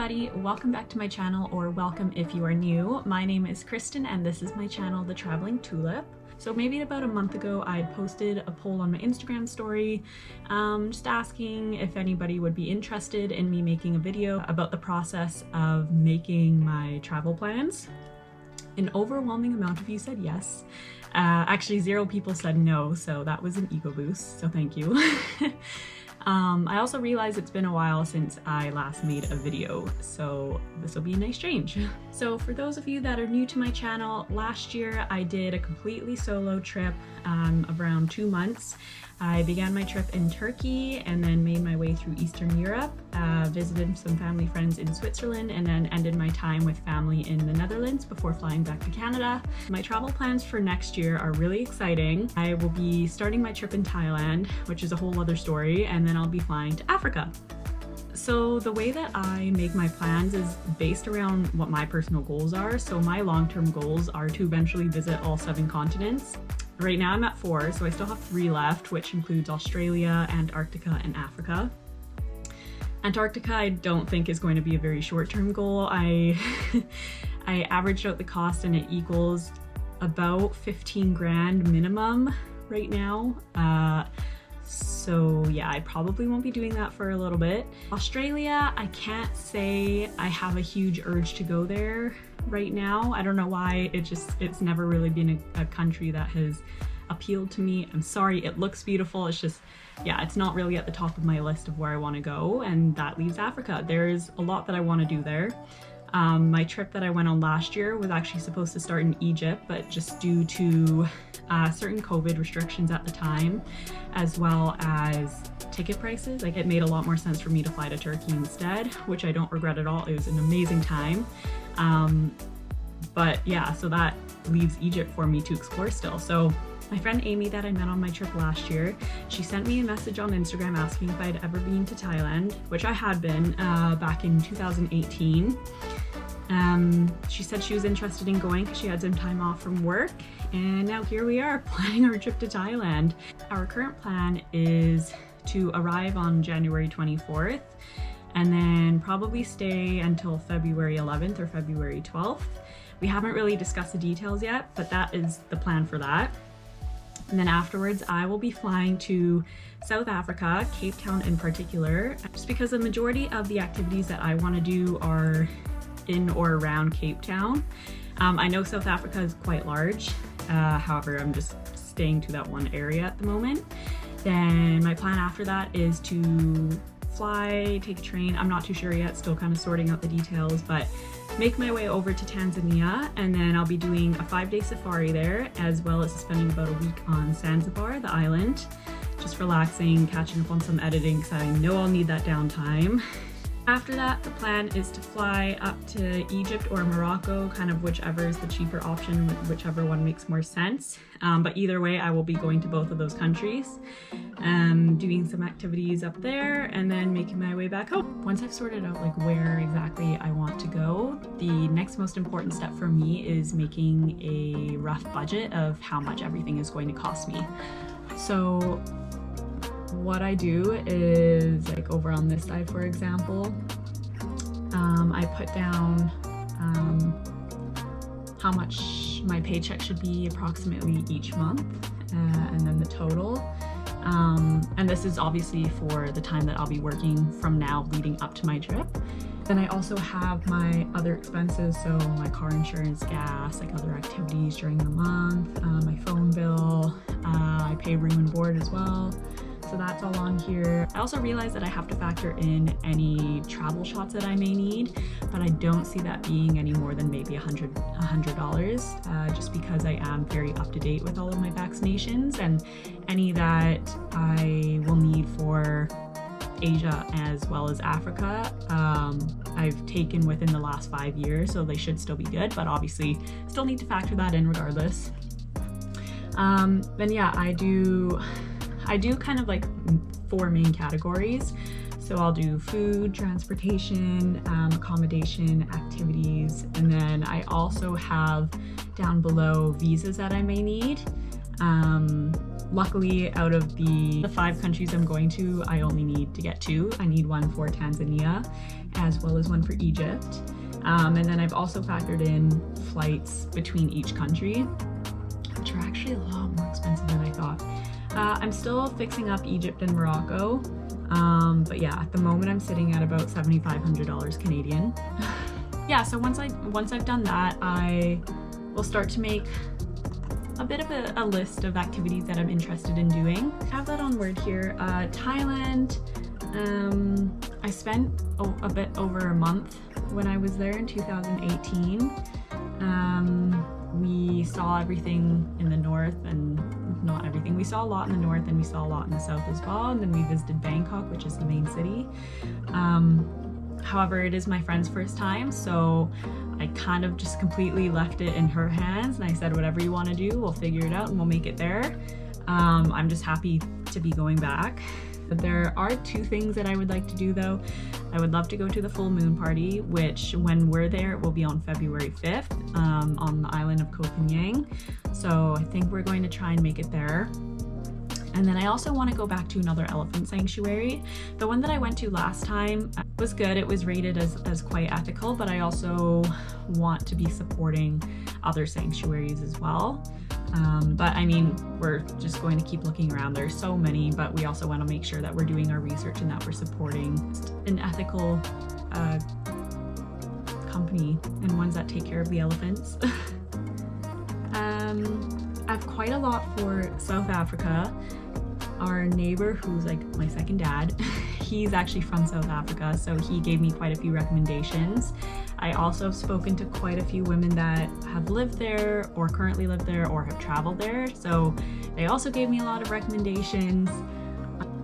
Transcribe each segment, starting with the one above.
everybody, welcome back to my channel, or welcome if you are new. My name is Kristen and this is my channel, The Traveling Tulip. So maybe about a month ago I had posted a poll on my Instagram story just asking if anybody would be interested in me making a video about the process of making my travel plans. An overwhelming amount of you said yes. Actually 0 people said no, so that was an ego boost, so thank you. I also realized it's been a while since I last made a video, so this will be a nice change. So for those of you that are new to my channel, last year I did a completely solo trip of around 2 months. I began my trip in Turkey and then made my way through Eastern Europe, visited some family friends in Switzerland, and then ended my time with family in the Netherlands before flying back to Canada. My travel plans for next year are really exciting. I will be starting my trip in Thailand, which is a whole other story, and then I'll be flying to Africa. So the way that I make my plans is based around what my personal goals are. So my long-term goals are to eventually visit all 7 continents. Right now I'm at 4, so I still have 3 left, which includes Australia, Antarctica, and Africa. Antarctica I don't think is going to be a very short-term goal. I averaged out the cost and it equals about 15 grand minimum right now. So yeah, I probably won't be doing that for a little bit. Australia, I can't say I have a huge urge to go there right now. I don't know why, it's never really been a country that has appealed to me. I'm sorry, it looks beautiful, it's just, yeah, it's not really at the top of my list of where I want to go, and that leaves Africa. There's a lot that I want to do there. My trip that I went on last year was actually supposed to start in Egypt, but just due to certain COVID restrictions at the time, as well as ticket prices, like it made a lot more sense for me to fly to Turkey instead, which I don't regret at all. It was an amazing time. But yeah, so that leaves Egypt for me to explore still. So my friend Amy that I met on my trip last year, she sent me a message on Instagram asking if I'd ever been to Thailand, which I had been back in 2018. She said she was interested in going because she had some time off from work, and now here we are planning our trip to Thailand. Our current plan is to arrive on January 24th and then probably stay until February 11th or February 12th. We haven't really discussed the details yet, but that is the plan for that. And then afterwards, I will be flying to South Africa, Cape Town in particular, just because the majority of the activities that I want to do are in or around Cape Town. I know South Africa is quite large, however, I'm just staying to that one area at the moment. Then my plan after that is to fly, take a train. I'm not too sure yet, still kind of sorting out the details, but make my way over to Tanzania, and then I'll be doing a 5-day safari there, as well as spending about a week on Zanzibar, the island, just relaxing, catching up on some editing, because I know I'll need that downtime. After that, the plan is to fly up to Egypt or Morocco, kind of whichever is the cheaper option, whichever one makes more sense. But either way, I will be going to both of those countries, doing some activities up there, and then making my way back home. Once I've sorted out like where exactly I want to go, the next most important step for me is making a rough budget of how much everything is going to cost me. So what I do is, like over on this side, for example, I put down how much my paycheck should be approximately each month, and then the total. And this is obviously for the time that I'll be working from now leading up to my trip. Then I also have my other expenses, so my car insurance, gas, like other activities during the month, my phone bill, I pay room and board as well. So that's all on here. I also realized that I have to factor in any travel shots that I may need, but I don't see that being any more than maybe $100, just because I am very up to date with all of my vaccinations, and any that I will need for Asia as well as Africa, I've taken within the last 5 years, so they should still be good, but obviously still need to factor that in regardless. Then yeah, I do kind of like 4 main categories. So I'll do food, transportation, accommodation, activities, and then I also have down below visas that I may need. Luckily, out of the 5 countries I'm going to, I only need to get 2. I need one for Tanzania as well as one for Egypt. And then I've also factored in flights between each country, which are actually a lot more expensive than I thought. I'm still fixing up Egypt and Morocco, but yeah, at the moment I'm sitting at about $7,500 Canadian. Yeah, so once I've done that, I will start to make a bit of a list of activities that I'm interested in doing. I have that on Word here. Thailand, I spent a bit over a month when I was there in 2018. We saw everything in the north, and not everything. We saw a lot in the north and we saw a lot in the south as well. And then we visited Bangkok, which is the main city. However, it is my friend's first time, so I kind of just completely left it in her hands, and I said, whatever you want to do, we'll figure it out and we'll make it there. I'm just happy to be going back. There are 2 things that I would like to do though. I would love to go to the full moon party, which when we're there, it will be on February 5th on the island of Koh Phangan. So I think we're going to try and make it there. And then I also want to go back to another elephant sanctuary. The one that I went to last time was good. It was rated as quite ethical, but I also want to be supporting other sanctuaries as well. But I mean, we're just going to keep looking around. There's so many, but we also want to make sure that we're doing our research and that we're supporting an ethical company and ones that take care of the elephants. I have quite a lot for South Africa. Our neighbor, who's like my second dad, he's actually from South Africa, so he gave me quite a few recommendations. I also have spoken to quite a few women that have lived there or currently live there or have traveled there, so they also gave me a lot of recommendations.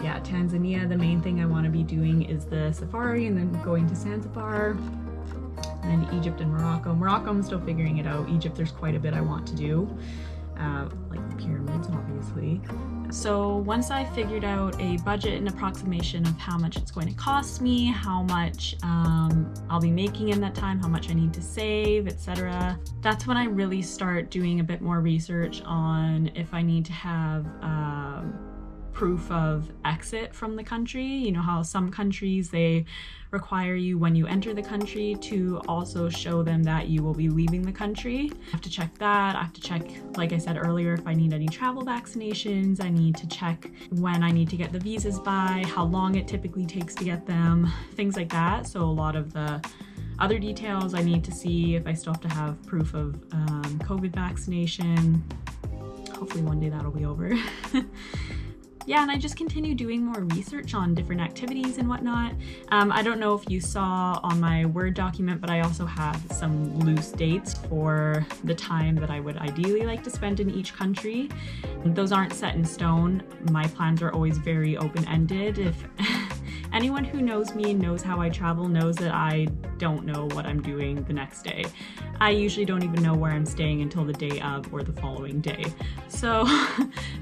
Yeah, Tanzania, the main thing I want to be doing is the safari and then going to Zanzibar. And then Egypt and Morocco. Morocco, I'm still figuring it out. Egypt, there's quite a bit I want to do, like the pyramids, obviously. So once I figured out a budget and approximation of how much it's going to cost me, how much I'll be making in that time, how much I need to save, etc., that's when I really start doing a bit more research on if I need to have proof of exit from the country. You know how some countries, they require you when you enter the country to also show them that you will be leaving the country. I have to check that. I have to check, like I said earlier, if I need any travel vaccinations. I need to check when I need to get the visas by, how long it typically takes to get them, things like that. So a lot of the other details, I need to see if I still have to have proof of COVID vaccination. Hopefully one day that'll be over. Yeah, and I just continue doing more research on different activities and whatnot. I don't know if you saw on my Word document, but I also have some loose dates for the time that I would ideally like to spend in each country. Those aren't set in stone. My plans are always very open-ended. If anyone who knows me and knows how I travel knows that I don't know what I'm doing the next day. I usually don't even know where I'm staying until the day of or the following day. So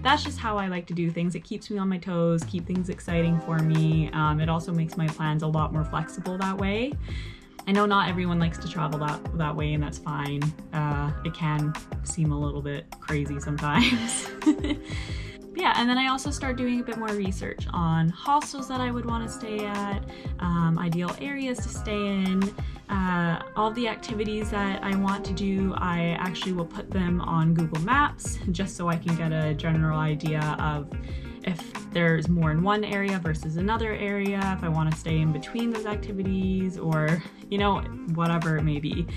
that's just how I like to do things. It keeps me on my toes, keep things exciting for me. It also makes my plans a lot more flexible that way. I know not everyone likes to travel that way, and that's fine. It can seem a little bit crazy sometimes. Yeah, and then I also start doing a bit more research on hostels that I would want to stay at, ideal areas to stay in, all the activities that I want to do. I actually will put them on Google Maps just so I can get a general idea of if there's more in one area versus another area, if I want to stay in between those activities, or, you know, whatever it may be.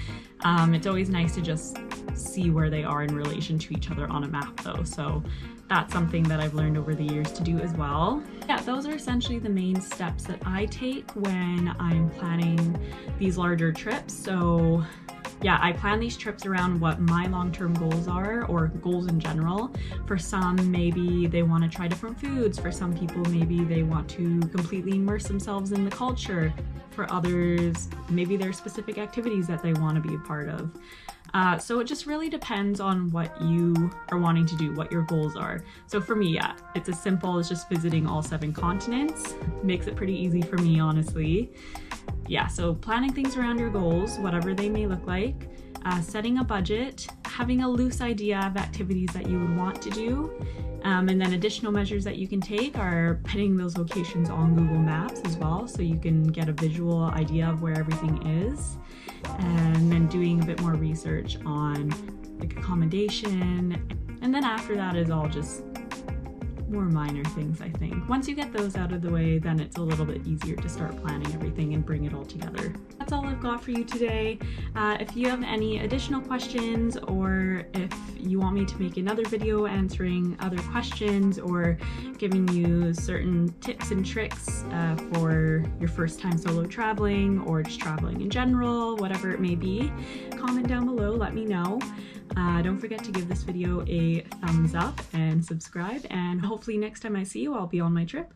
It's always nice to just see where they are in relation to each other on a map though, so that's something that I've learned over the years to do as well. Yeah, those are essentially the main steps that I take when I'm planning these larger trips. So yeah, I plan these trips around what my long-term goals are, or goals in general. For some, maybe they want to try different foods. For some people, maybe they want to completely immerse themselves in the culture. For others, maybe there are specific activities that they want to be a part of. So it just really depends on what you are wanting to do, what your goals are. So for me, yeah, it's as simple as just visiting all 7 continents. Makes it pretty easy for me, honestly. Yeah, so planning things around your goals, whatever they may look like, setting a budget, having a loose idea of activities that you would want to do. And then additional measures that you can take are putting those locations on Google Maps as well, so you can get a visual idea of where everything is. And then doing a bit more research on like accommodation. And then after that is all just more minor things, I think. Once you get those out of the way, then it's a little bit easier to start planning everything and bring it all together. That's all I've got for you today. If you have any additional questions, or if you want me to make another video answering other questions or giving you certain tips and tricks for your first time solo traveling or just traveling in general, whatever it may be, comment down below, let me know. Don't forget to give this video a thumbs up and subscribe, and hopefully next time I see you, I'll be on my trip.